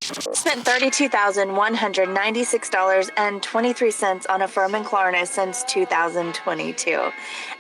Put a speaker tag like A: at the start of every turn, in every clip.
A: Spent $32,196.23 on Affirm and Klarna since 2022.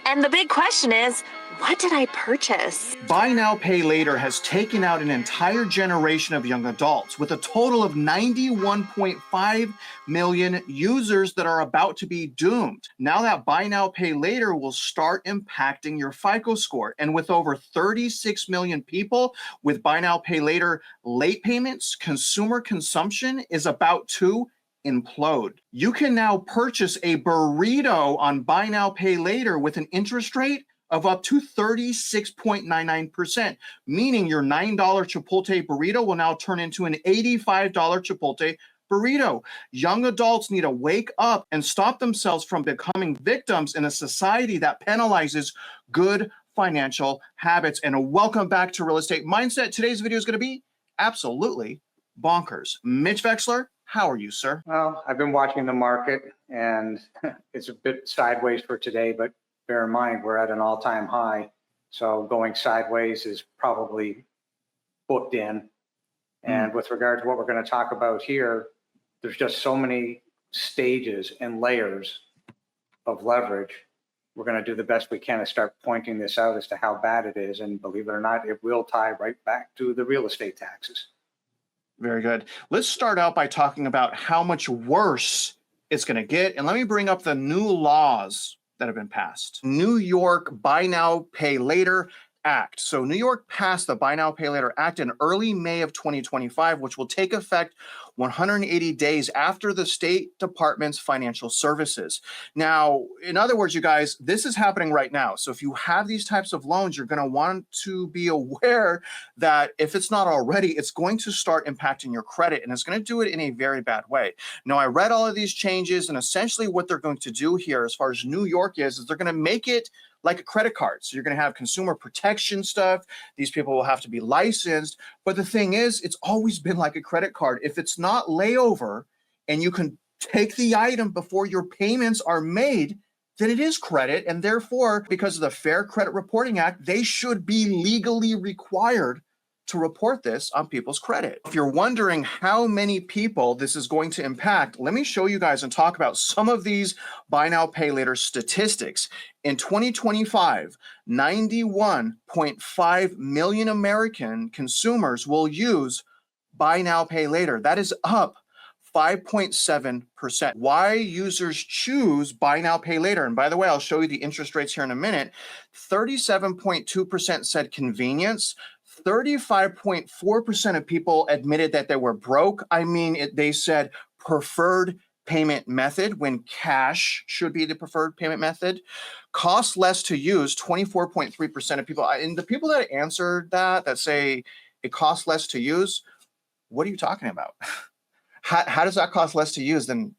A: And the big question is, what did I purchase?
B: Buy now, pay later has taken out an entire generation of young adults with a total of 91.5 million users that are about to be doomed. Now that buy now, pay later will start impacting your FICO score. And with over 36 million people with buy now, pay later late payments, consumer consumption is about to implode. You can now purchase a burrito on buy now, pay later with an interest rate of up to 36.99%, meaning your $9 Chipotle burrito will now turn into an $85 Chipotle burrito. Young adults need to wake up and stop themselves from becoming victims in a society that penalizes good financial habits. And welcome back to Real Estate Mindset. Today's video is going to be absolutely bonkers. Mitch Vexler, how are you, sir?
C: Well, I've been watching the market and it's a bit sideways for today, but bear in mind, we're at an all-time high. So going sideways is probably booked in. And with regard to what we're going to talk about here, there's just so many stages and layers of leverage. We're going to do the best we can to start pointing this out as to how bad it is. And believe it or not, it will tie right back to the real estate taxes.
B: Very good. Let's start out by talking about how much worse it's going to get. And let me bring up the new laws that have been passed. New York Buy Now, Pay Later Act. So New York passed the Buy Now, Pay Later Act in early May of 2025, which will take effect 180 days after the State Department's financial services. Now, in other words, you guys, this is happening right now. So if you have these types of loans, you're going to want to be aware that if it's not already, it's going to start impacting your credit, and it's going to do it in a very bad way. Now, I read all of these changes, and essentially what they're going to do here as far as New York is they're going to make it like a credit card. So you're going to have consumer protection stuff. These people will have to be licensed. But the thing is, it's always been like a credit card. If it's not layover and you can take the item before your payments are made, then it is credit. And therefore, because of the Fair Credit Reporting Act, they should be legally required to report this on people's credit. If you're wondering how many people this is going to impact, let me show you guys and talk about some of these buy now, pay later statistics. In 2025, 91.5 million American consumers will use buy now, pay later. That is up 5.7%. Why users choose buy now, pay later. And by the way, I'll show you the interest rates here in a minute. 37.2% said convenience. 35.4% of people admitted that they were broke. I mean, they said preferred payment method when cash should be the preferred payment method. Cost less to use, 24.3% of people. And the people that answered that say it costs less to use, what are you talking about? How does that cost less to use than,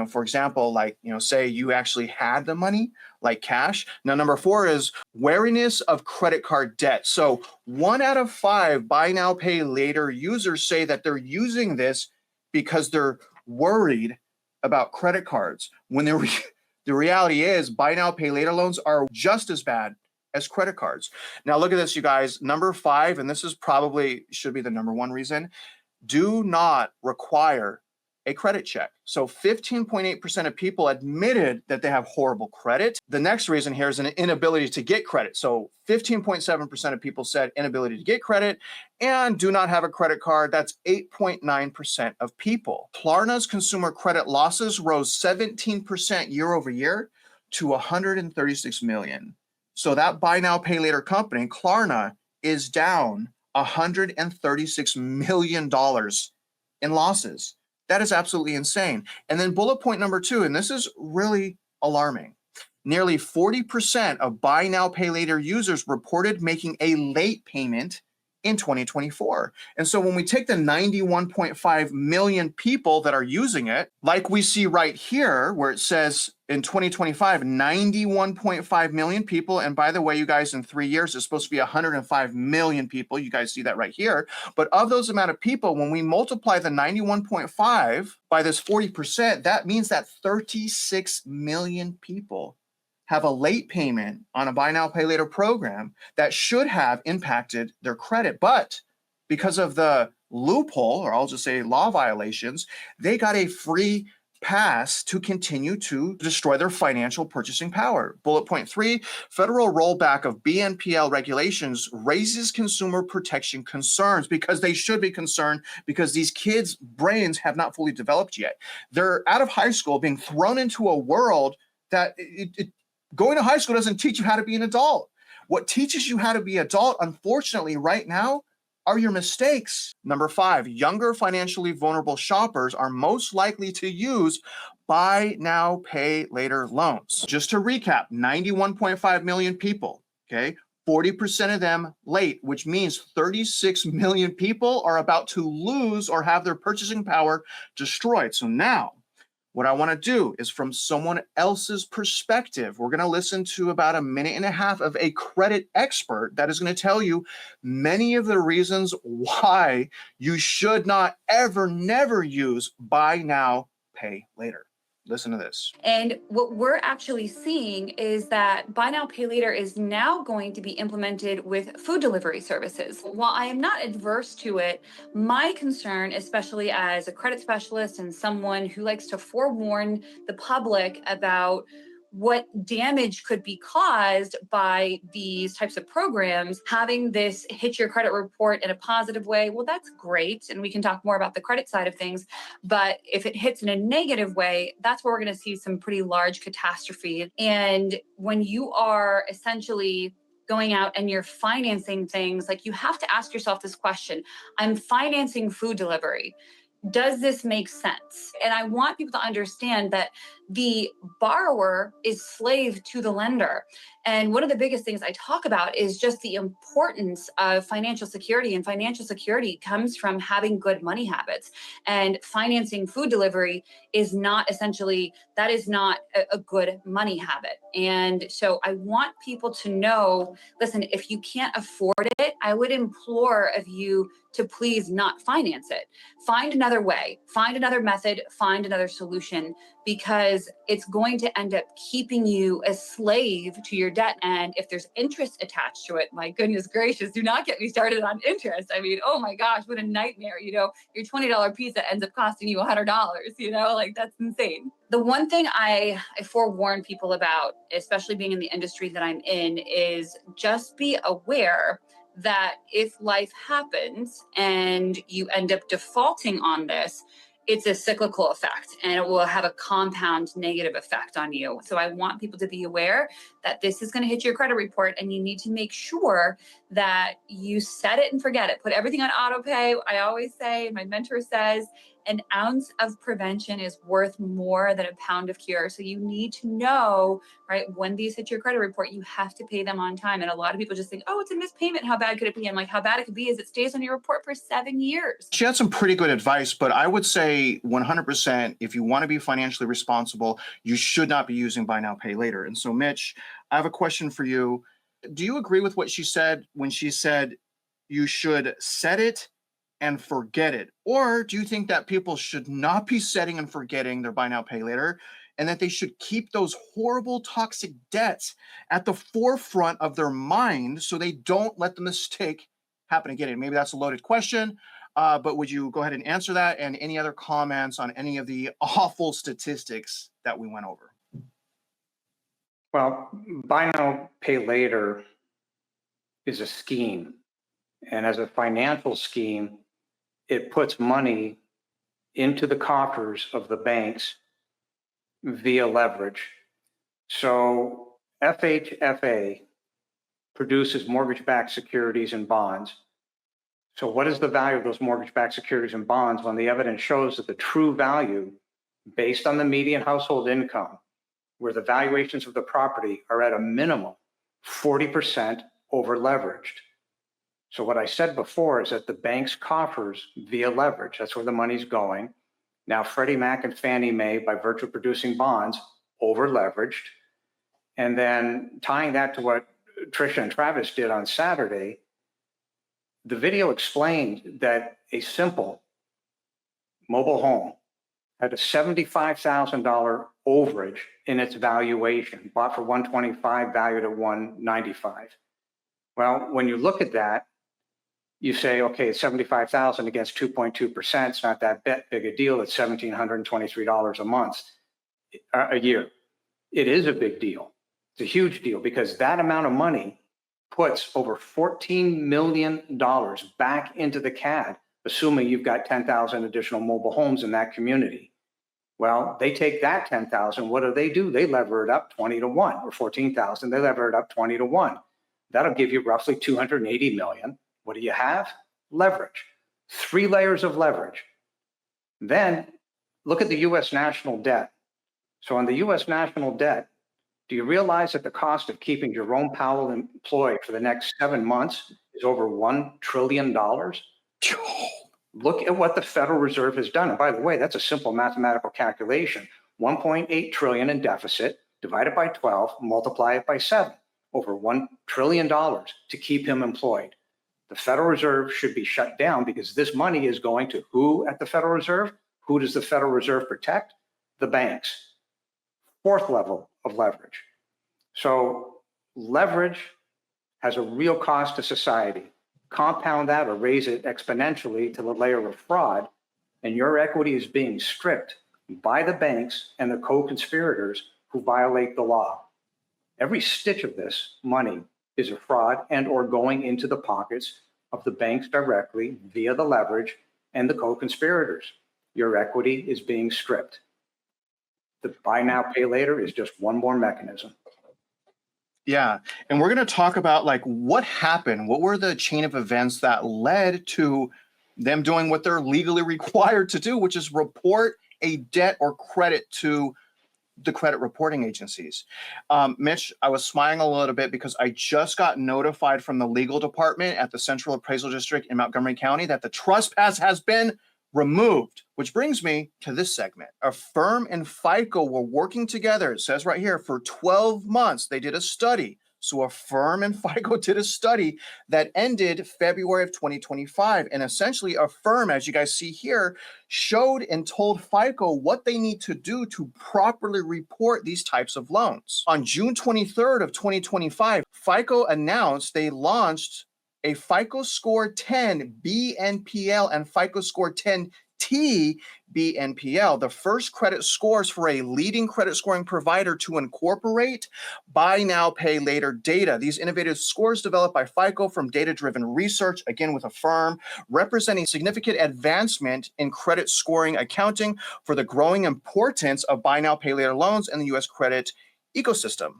B: for example, like, say you actually had the money, like cash. Now, number 4 is wariness of credit card debt. So 1 out of 5 buy now, pay later users say that they're using this because they're worried about credit cards. When the reality is buy now, pay later loans are just as bad as credit cards. Now, look at this, you guys. Number 5, and this is probably should be the number 1 reason, do not require a credit check. So 15.8% of people admitted that they have horrible credit. The next reason here is an inability to get credit. So 15.7% of people said inability to get credit and do not have a credit card. That's 8.9% of people. Klarna's consumer credit losses rose 17% year over year to 136 million. So that buy now, pay later company, Klarna, is down $136 million in losses. That is absolutely insane. And then bullet point number 2, and this is really alarming. Nearly 40% of buy now, pay later users reported making a late payment in 2024. And so when we take the 91.5 million people that are using it, like we see right here, where it says in 2025, 91.5 million people. And by the way, you guys, in 3 years, it's supposed to be 105 million people. You guys see that right here. But of those amount of people, when we multiply the 91.5 by this 40%, that means that 36 million people have a late payment on a buy now, pay later program that should have impacted their credit. But because of the loophole, or I'll just say law violations, they got a free pass to continue to destroy their financial purchasing power. Bullet point 3, federal rollback of BNPL regulations raises consumer protection concerns, because they should be concerned, because these kids' brains have not fully developed yet. They're out of high school being thrown into a world that going to high school doesn't teach you how to be an adult. What teaches you how to be adult, unfortunately, right now, are your mistakes. Number 5, younger financially vulnerable shoppers are most likely to use buy now, pay later loans. Just to recap, 91.5 million people, okay? 40% of them late, which means 36 million people are about to lose or have their purchasing power destroyed. So now, what I want to do is, from someone else's perspective, we're going to listen to about a minute and a half of a credit expert that is going to tell you many of the reasons why you should not ever, never use buy now, pay later. Listen to this.
D: And what we're actually seeing is that buy now, pay later is now going to be implemented with food delivery services. While I am not adverse to it, my concern, especially as a credit specialist and someone who likes to forewarn the public about what damage could be caused by these types of programs, having this hit your credit report in a positive way, well, that's great. And we can talk more about the credit side of things. But if it hits in a negative way, that's where we're going to see some pretty large catastrophe. And when you are essentially going out and you're financing things, like, you have to ask yourself this question: I'm financing food delivery. Does this make sense? And I want people to understand that the borrower is slave to the lender. And one of the biggest things I talk about is just the importance of financial security. And financial security comes from having good money habits. And financing food delivery is not essentially, that is not a good money habit. And so I want people to know, listen, if you can't afford it, I would implore of you to please not finance it. Find another way, find another method, find another solution, because it's going to end up keeping you a slave to your debt. And if there's interest attached to it, my goodness gracious, do not get me started on interest. I mean, oh my gosh, what a nightmare. You know, your $20 pizza ends up costing you $100, you know, like, that's insane. The one thing I forewarn people about, especially being in the industry that I'm in, is just be aware that if life happens and you end up defaulting on this, it's a cyclical effect, and it will have a compound negative effect on you. So I want people to be aware that this is going to hit your credit report, and you need to make sure that you set it and forget it. Put everything on auto pay. I always say, my mentor says, an ounce of prevention is worth more than a pound of cure. So you need to know, right, when these hit your credit report, you have to pay them on time. And a lot of people just think, oh, it's a missed payment. How bad could it be? I'm like, how bad it could be is it stays on your report for 7 years.
B: She had some pretty good advice, but I would say 100%, if you want to be financially responsible, you should not be using buy now, pay later. And so, Mitch, I have a question for you. Do you agree with what she said when she said you should set it and forget it? Or do you think that people should not be setting and forgetting their buy now, pay later, and that they should keep those horrible, toxic debts at the forefront of their mind so they don't let the mistake happen again? And maybe that's a loaded question, but would you go ahead and answer that, and any other comments on any of the awful statistics that we went over?
C: Well, buy now, pay later is a scheme. And as a financial scheme, it puts money into the coffers of the banks via leverage. So FHFA produces mortgage-backed securities and bonds. So what is the value of those mortgage-backed securities and bonds when the evidence shows that the true value, based on the median household income, where the valuations of the property are at a minimum 40% over leveraged? So what I said before is that the bank's coffers via leverage, that's where the money's going. Now Freddie Mac and Fannie Mae, by virtue of producing bonds, over leveraged. And then tying that to what Tricia and Travis did on Saturday, the video explained that a simple mobile home had a $75,000 overage in its valuation, bought for $125,000, valued at $195,000. Well, when you look at that, you say, okay, it's 75,000 against 2.2%. It's not that big a deal. It's $1,723 a month, a year. It is a big deal. It's a huge deal because that amount of money puts over $14 million back into the CAD, assuming you've got 10,000 additional mobile homes in that community. Well, they take that 10,000. What do? They lever it up 20 to 1, or 14,000. They lever it up 20 to 1. That'll give you roughly 280 million. What do you have? Leverage. 3 layers of leverage. Then look at the US national debt. So on the US national debt, do you realize that the cost of keeping Jerome Powell employed for the next 7 months is over $1 trillion? Look at what the Federal Reserve has done. And by the way, that's a simple mathematical calculation. 1.8 trillion in deficit, divided by 12, multiply it by 7, over $1 trillion to keep him employed. The Federal Reserve should be shut down because this money is going to who at the Federal Reserve? Who does the Federal Reserve protect? The banks. 4th level of leverage. So leverage has a real cost to society. Compound that or raise it exponentially to the layer of fraud, and your equity is being stripped by the banks and the co-conspirators who violate the law. Every stitch of this money is a fraud and or going into the pockets of the banks directly via the leverage and the co-conspirators. Your equity is being stripped. The buy now, pay later is just one more mechanism.
B: Yeah. And we're going to talk about like what happened. What were the chain of events that led to them doing what they're legally required to do, which is report a debt or credit to the credit reporting agencies. Mitch, I was smiling a little bit because I just got notified from the legal department at the Central Appraisal District in Montgomery County that the trespass has been removed, which brings me to this segment. Affirm and FICO were working together. It says right here for 12 months. They did a study. So Affirm and FICO did a study that ended February of 2025. And essentially Affirm, as you guys see here, showed and told FICO what they need to do to properly report these types of loans. On June 23rd of 2025, FICO announced they launched a FICO Score 10 BNPL and FICO Score 10T BNPL, the first credit scores for a leading credit scoring provider to incorporate buy now, pay later data. These innovative scores developed by FICO from data-driven research, again with Affirm, representing significant advancement in credit scoring accounting for the growing importance of buy now, pay later loans in the U.S. credit ecosystem.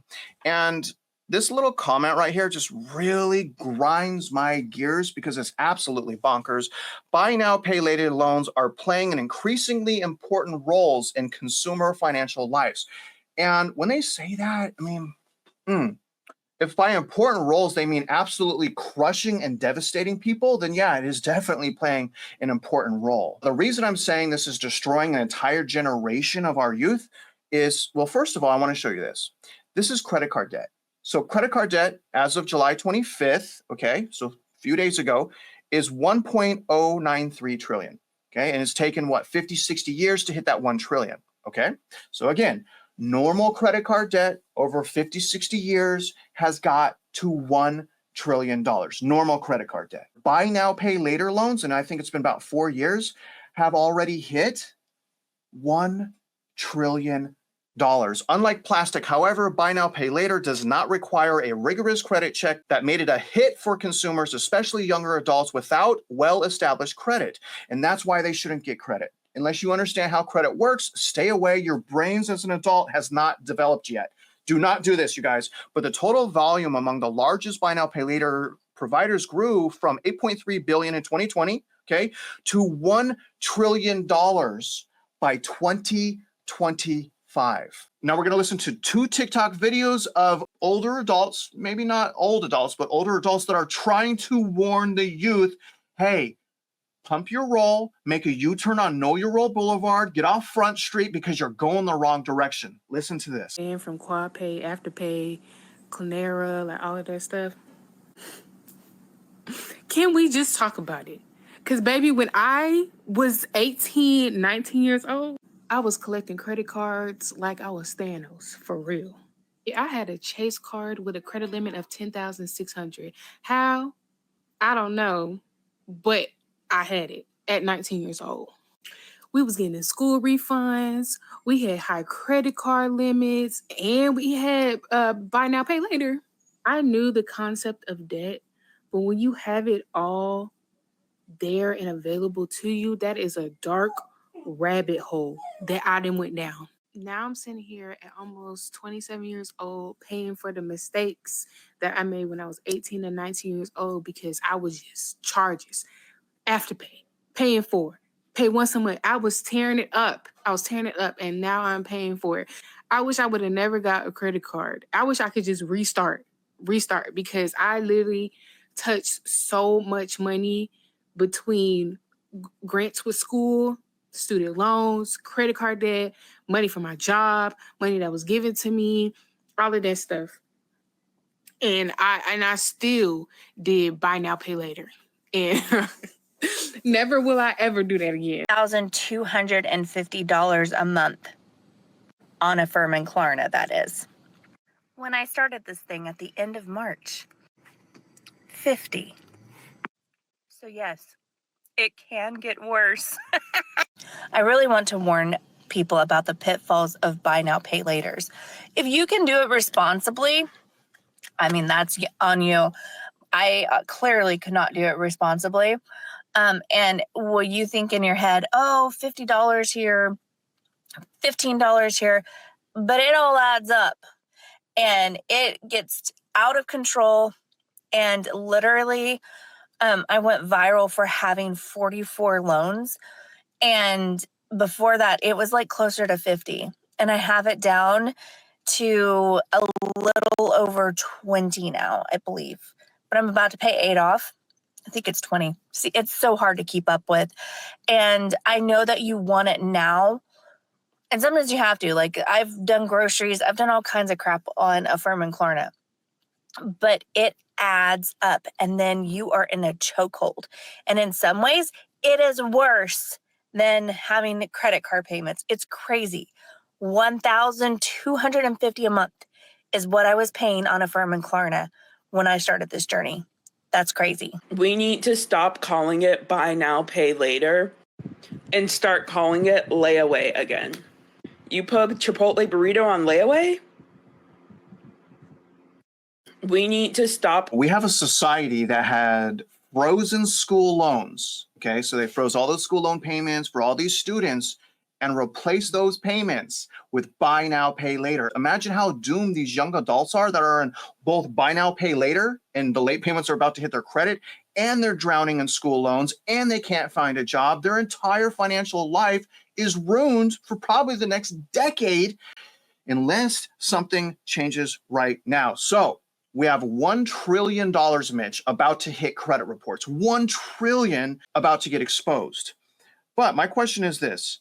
B: And this little comment right here just really grinds my gears because it's absolutely bonkers. Buy now, pay later loans are playing an increasingly important roles in consumer financial lives. And when they say that, I mean, if by important roles they mean absolutely crushing and devastating people, then yeah, it is definitely playing an important role. The reason I'm saying this is destroying an entire generation of our youth is, well, first of all, I want to show you this. This is credit card debt. So credit card debt as of July 25th, okay, so a few days ago, is 1.093 trillion, okay? And it's taken, what, 50, 60 years to hit that 1 trillion, okay? So again, normal credit card debt over 50, 60 years has got to $1 trillion, normal credit card debt. Buy now, pay later loans, and I think it's been about 4 years, have already hit $1 trillion. Unlike plastic, however, buy now, pay later does not require a rigorous credit check that made it a hit for consumers, especially younger adults without well-established credit. And that's why they shouldn't get credit. Unless you understand how credit works, stay away. Your brains as an adult has not developed yet. Do not do this, you guys. But the total volume among the largest buy now, pay later providers grew from 8.3 billion in 2020, okay, to $1 trillion by 2025. Now we're going to listen to 2 TikTok videos of older adults, maybe not old adults, but older adults that are trying to warn the youth, hey, pump your roll, make a U-turn on Know Your Roll Boulevard, get off Front Street because you're going the wrong direction. Listen to this.
E: And from QuadPay, Afterpay, Clonera, like all of that stuff. Can we just talk about it? Because, baby, when I was 18, 19 years old, I was collecting credit cards like I was Thanos, for real. I had a Chase card with a credit limit of $10,600. How? I don't know. but I had it at 19 years old. We was getting school refunds. We had high credit card limits, and we had buy now, pay later. I knew the concept of debt, but when you have it all there and available to you, that is a dark rabbit hole that I done went down. Now I'm sitting here at almost 27 years old, paying for the mistakes that I made when I was 18 and 19 years old because I was just charges, afterpay, paying for it. Pay once a month. I was tearing it up, and now I'm paying for it. I wish I would have never got a credit card. I wish I could just restart, because I literally touched so much money between grants with school, student loans, credit card debt, money for my job, money that was given to me, all of that stuff. And I still did buy now, pay later. And never will I ever do that again.
A: $1,250 a month on a firm in Klarna, that is. When I started this thing at the end of March, 50. So yes, it can get worse. I really want to warn people about the pitfalls of buy now, pay laters. If you can do it responsibly, I mean, that's on you. I clearly could not do it responsibly. And will you think in your head, oh, $50 here, $15 here, but it all adds up and it gets out of control. And literally, I went viral for having 44 loans. And before that, it was like closer to 50. And I have it down to a little over 20 now, I believe. But I'm about to pay 8 off. I think it's 20. See, it's so hard to keep up with. And I know that you want it now. And sometimes you have to. Like, I've done groceries. I've done all kinds of crap on Affirm and Klarna. But it adds up. And then you are in a chokehold. And in some ways, it is worse than having credit card payments. It's crazy. $1,250 a month is what I was paying on Affirm and Klarna when I started this journey. That's crazy.
F: We need to stop calling it buy now, pay later and start calling it layaway again. You put Chipotle burrito on layaway? We need to stop.
B: We have a society that had frozen school loans. Okay, so they froze all those school loan payments for all these students and replaced those payments with buy now, pay later. Imagine how doomed these young adults are that are in both buy now, pay later, and the late payments are about to hit their credit, and they're drowning in school loans, and they can't find a job. Their entire financial life is ruined for probably the next decade unless something changes right now. So we have $1 trillion, Mitch, about to hit credit reports. $1 trillion about to get exposed. But my question is this.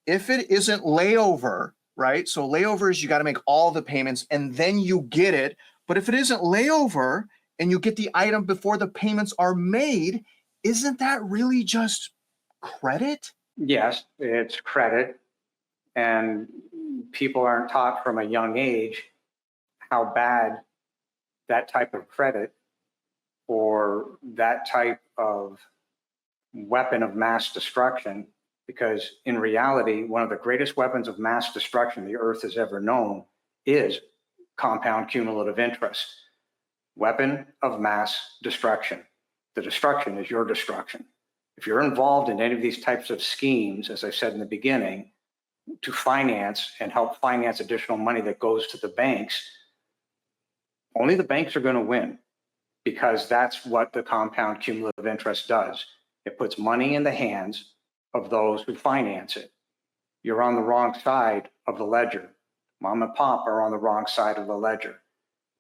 B: If it isn't layover, right? So layover is you got to make all the payments and then you get it. But if it isn't layover and you get the item before the payments are made, isn't that really just credit?
C: Yes, it's credit. And people aren't taught from a young age how bad that type of credit or that type of weapon of mass destruction, because in reality, one of the greatest weapons of mass destruction the earth has ever known is compound cumulative interest. Weapon of mass destruction. The destruction is your destruction. If you're involved in any of these types of schemes, as I said in the beginning, to finance and help finance additional money that goes to the banks, only the banks are going to win, because that's what the compound cumulative interest does. It puts money in the hands of those who finance it. You're on the wrong side of the ledger. Mom and pop are on the wrong side of the ledger.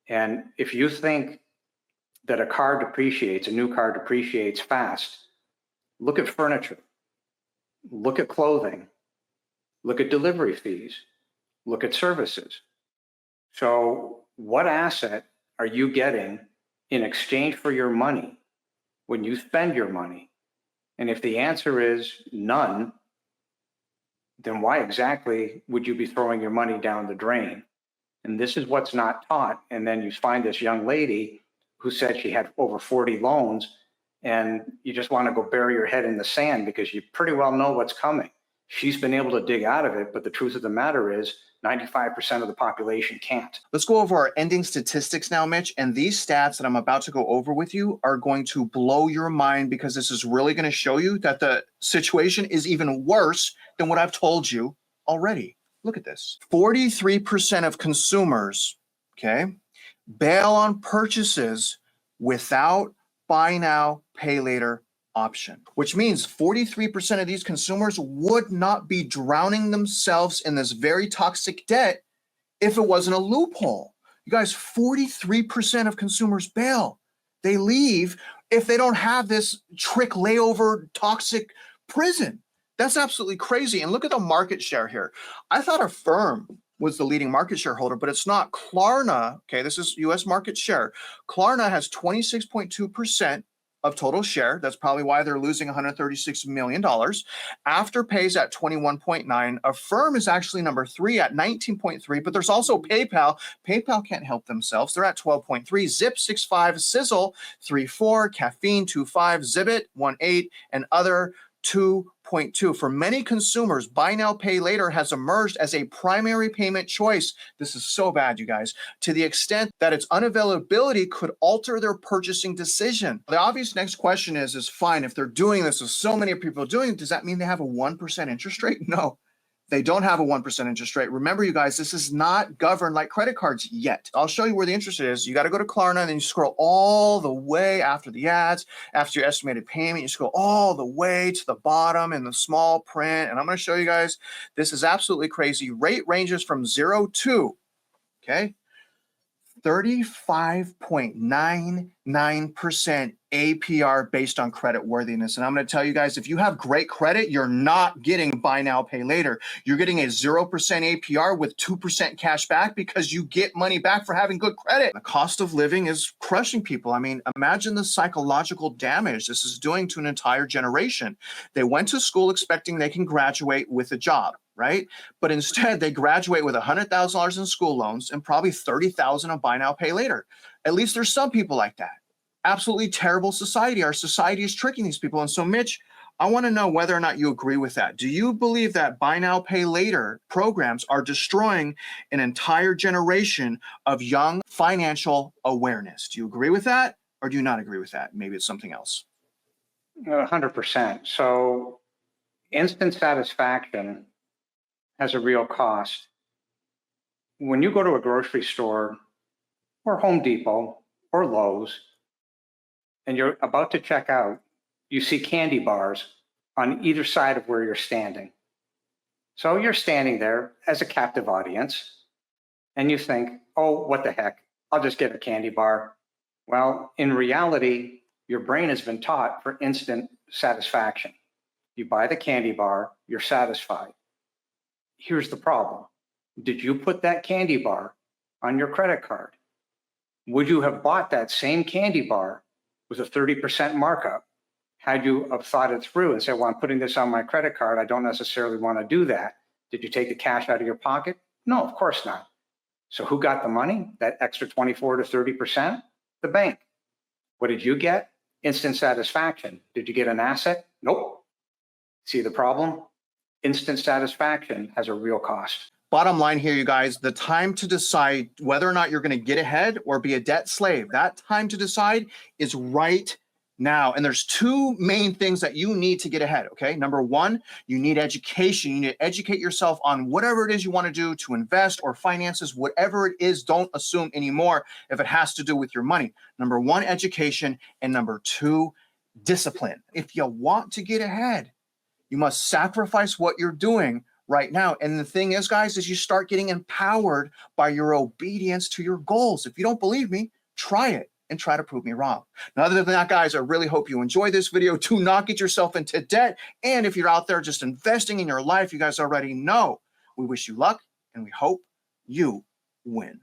C: And if you think that a new car depreciates fast, look at furniture, look at clothing, look at delivery fees, look at services. So what asset are you getting in exchange for your money when you spend your money? And if the answer is none, then why exactly would you be throwing your money down the drain? And this is what's not taught. And then you find this young lady who said she had over 40 loans, and you just want to go bury your head in the sand because you pretty well know what's coming. She's been able to dig out of it, but the truth of the matter is 95% of the population can't.
B: Let's go over our ending statistics now, Mitch. And these stats that I'm about to go over with you are going to blow your mind, because this is really going to show you that the situation is even worse than what I've told you already. Look at this. 43% of consumers, okay, bail on purchases without buy now, pay later option, which means 43% of these consumers would not be drowning themselves in this very toxic debt if it wasn't a loophole. You guys, 43% of consumers bail. They leave if they don't have this trick layover toxic prison. That's absolutely crazy. And look at the market share here. I thought Affirm was the leading market share holder, but it's not. Klarna, okay, this is US market share. Klarna has 26.2% of total share. That's probably why they're losing $136 million. Afterpay's at 21.9. Affirm is actually number 3 at 19.3, but there's also PayPal. PayPal can't help themselves. They're at 12.3. Zip 6.5, Sizzle 3.4, Caffeine 2.5, Zibit 1.8, and other 2.2. For many consumers, buy now, pay later has emerged as a primary payment choice. This is so bad, you guys, to the extent that its unavailability could alter their purchasing decision. The obvious next question is fine, if they're doing this, with so many people doing it, does that mean they have a 1% interest rate? No. They don't have a 1% interest rate. Remember, you guys, this is not governed like credit cards yet. I'll show you where the interest is. You got to go to Klarna, and then you scroll all the way after the ads, after your estimated payment. You scroll all the way to the bottom in the small print. And I'm going to show you guys, this is absolutely crazy. Rate ranges from 0 to, okay, 35.99% APR based on credit worthiness. And I'm going to tell you guys, if you have great credit, you're not getting buy now, pay later. You're getting a 0% APR with 2% cash back because you get money back for having good credit. The cost of living is crushing people. I mean, imagine the psychological damage this is doing to an entire generation. They went to school expecting they can graduate with a job, right? But instead, they graduate with $100,000 in school loans and probably $30,000 of buy now, pay later. At least there's some people like that. Absolutely terrible society. Our society is tricking these people. And so, Mitch, I want to know whether or not you agree with that. Do you believe that buy now, pay later programs are destroying an entire generation of young financial awareness? Do you agree with that, or do you not agree with that? Maybe it's something else.
C: 100%. So instant satisfaction has a real cost. When you go to a grocery store or Home Depot or Lowe's, and you're about to check out, you see candy bars on either side of where you're standing. So you're standing there as a captive audience, and you think, oh, what the heck, I'll just get a candy bar. Well, in reality, your brain has been taught for instant satisfaction. You buy the candy bar, you're satisfied. Here's the problem. Did you put that candy bar on your credit card? Would you have bought that same candy bar with a 30% markup had you have thought it through and said, well, I'm putting this on my credit card, I don't necessarily want to do that? Did you take the cash out of your pocket? No, of course not. So who got the money? That extra 24 to 30%? The bank. What did you get? Instant satisfaction. Did you get an asset? Nope. See the problem? Instant satisfaction has a real cost.
B: Bottom line here, you guys, the time to decide whether or not you're going to get ahead or be a debt slave, that time to decide is right now. And there's two main things that you need to get ahead, okay? Number one, you need education. You need to educate yourself on whatever it is you want to do to invest or finances, whatever it is. Don't assume anymore if it has to do with your money. Number one, education. And number two, discipline. If you want to get ahead, you must sacrifice what you're doing right now. And the thing is, guys, is you start getting empowered by your obedience to your goals. If you don't believe me, try it and try to prove me wrong. Now, other than that, guys, I really hope you enjoy this video. Do not get yourself into debt. And if you're out there just investing in your life, you guys already know, we wish you luck and we hope you win.